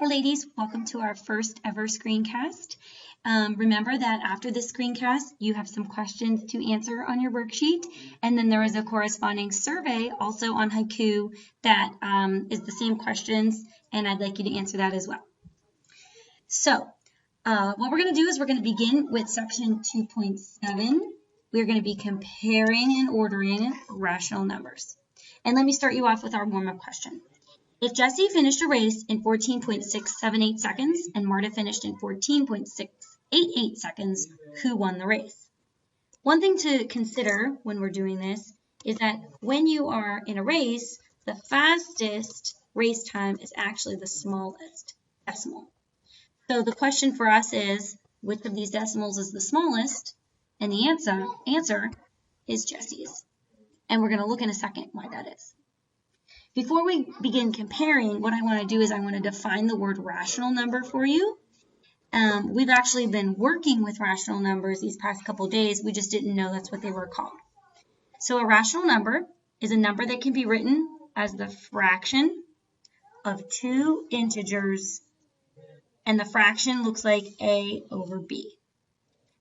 Hi ladies, welcome to our first ever screencast. Remember that after this screencast, you have some questions to answer on your worksheet, and then there is a corresponding survey also on Haiku that is the same questions, and I'd like you to answer that as well. So what we're going to do is we're going to begin with section 2.7. We're going to be comparing and ordering rational numbers. And let me start you off with our warm-up question. If Jesse finished a race in 14.678 seconds and Marta finished in 14.688 seconds, who won the race? One thing to consider when we're doing this is that when you are in a race, the fastest race time is actually the smallest decimal. So the question for us is, which of these decimals is the smallest? And the answer is Jesse's. And we're going to look in a second why that is. Before we begin comparing, what I want to do is I want to define the word rational number for you. We've actually been working with rational numbers these past couple days. We just didn't know that's what they were called. So a rational number is a number that can be written as the fraction of two integers, and the fraction looks like A over B.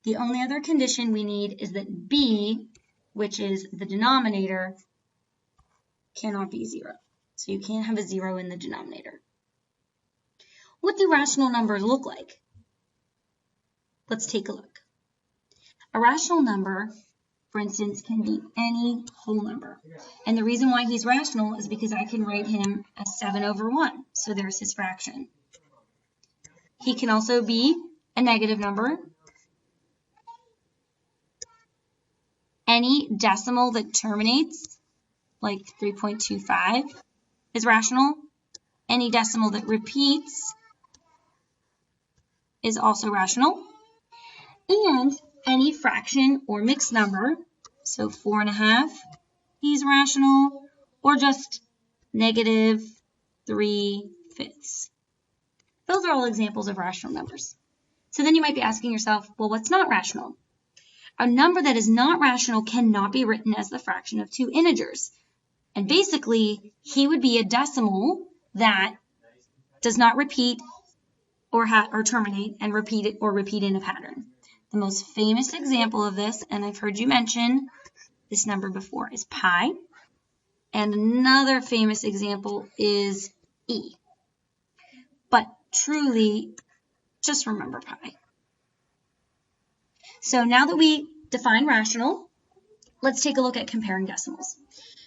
The only other condition we need is that B, which is the denominator, cannot be 0. So you can't have a 0 in the denominator. What do rational numbers look like? Let's take a look. A rational number, for instance, can be any whole number. And the reason why he's rational is because I can write him as 7 over 1. So there's his fraction. He can also be a negative number. Any decimal that terminates, like 3.25, is rational. Any decimal that repeats is also rational. And any fraction or mixed number, so 4.5, he's rational, or just negative 3/5. Those are all examples of rational numbers. So then you might be asking yourself, well, what's not rational? A number that is not rational cannot be written as the fraction of two integers. And basically, he would be a decimal that does not repeat or terminate and repeat in a pattern. The most famous example of this, and I've heard you mention this number before, is pi. And another famous example is e. But truly, just remember pi. So now that we define rational, let's take a look at comparing decimals.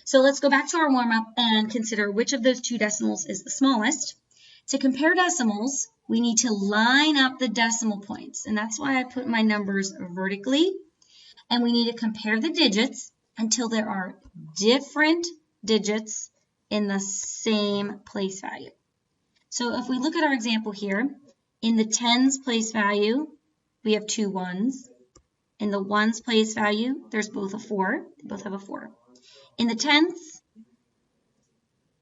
So let's go back to our warm-up and consider which of those two decimals is the smallest. To compare decimals, we need to line up the decimal points, and that's why I put my numbers vertically. And we need to compare the digits until there are different digits in the same place value. So if we look at our example here, in the tens place value, we have two ones. In the ones place value, there's both a 4. They both have a 4. In the tenths,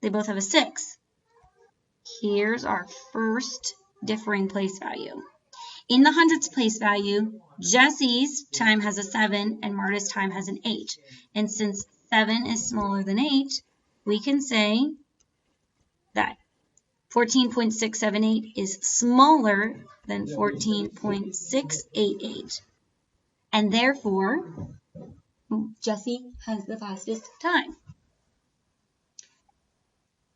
they both have a 6. Here's our first differing place value. In the hundredths place value, Jesse's time has a 7 and Marta's time has an 8. And since 7 is smaller than 8, we can say that 14.678 is smaller than 14.688. And therefore, Jesse has the fastest time.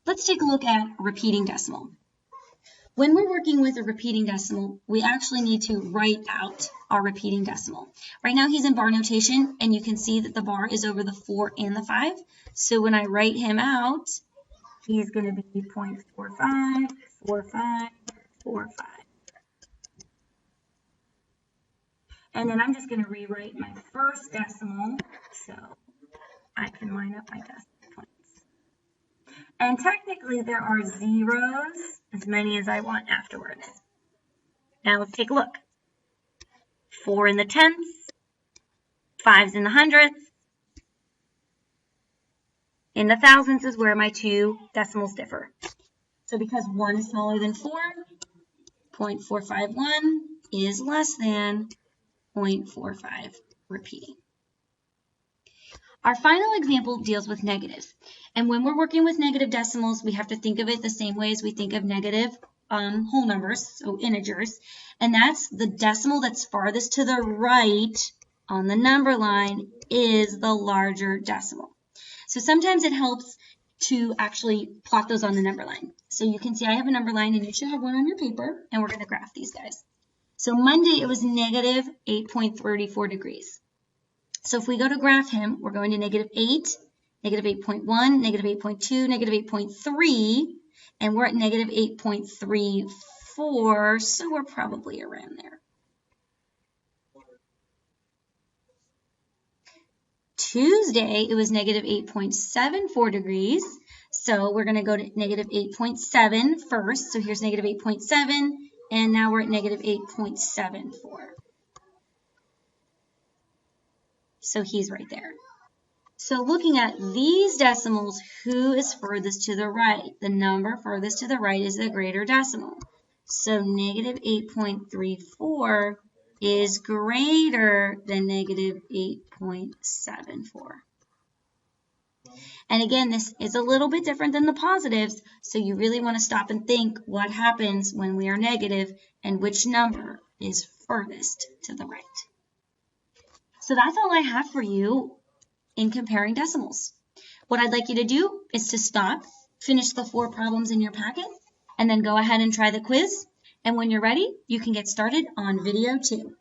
Let's take a look at repeating decimal. When we're working with a repeating decimal, we actually need to write out our repeating decimal. Right now he's in bar notation, and you can see that the bar is over the 4 and the 5. So when I write him out, he's going to be 0.454545. And then I'm just going to rewrite my first decimal so I can line up my decimal points. And technically there are zeros, as many as I want afterwards. Now let's take a look. 4 in the tenths, 5's in the hundredths. In the thousandths is where my two decimals differ. So because 1 is smaller than 4, 0.451 is less than 0.45 repeating. Our final example deals with negatives. And when we're working with negative decimals, we have to think of it the same way as we think of negative whole numbers, so integers, and that's the decimal that's farthest to the right on the number line is the larger decimal. So sometimes it helps to actually plot those on the number line. So you can see I have a number line, and you should have one on your paper, and we're going to graph these guys. So Monday, it was negative 8.34 degrees. So if we go to graph him, we're going to negative 8, negative 8.1, negative 8.2, negative 8.3, and we're at negative 8.34, so we're probably around there. Tuesday, it was negative 8.74 degrees, so we're going to go to negative 8.7 first. So here's negative 8.7, and now we're at negative 8.74. So he's right there. So looking at these decimals, who is furthest to the right? The number furthest to the right is the greater decimal. So negative 8.34 is greater than negative 8.74. And again, this is a little bit different than the positives, so you really want to stop and think what happens when we are negative and which number is furthest to the right. So that's all I have for you in comparing decimals. What I'd like you to do is to stop, finish the 4 problems in your packet, and then go ahead and try the quiz. And when you're ready, you can get started on video 2.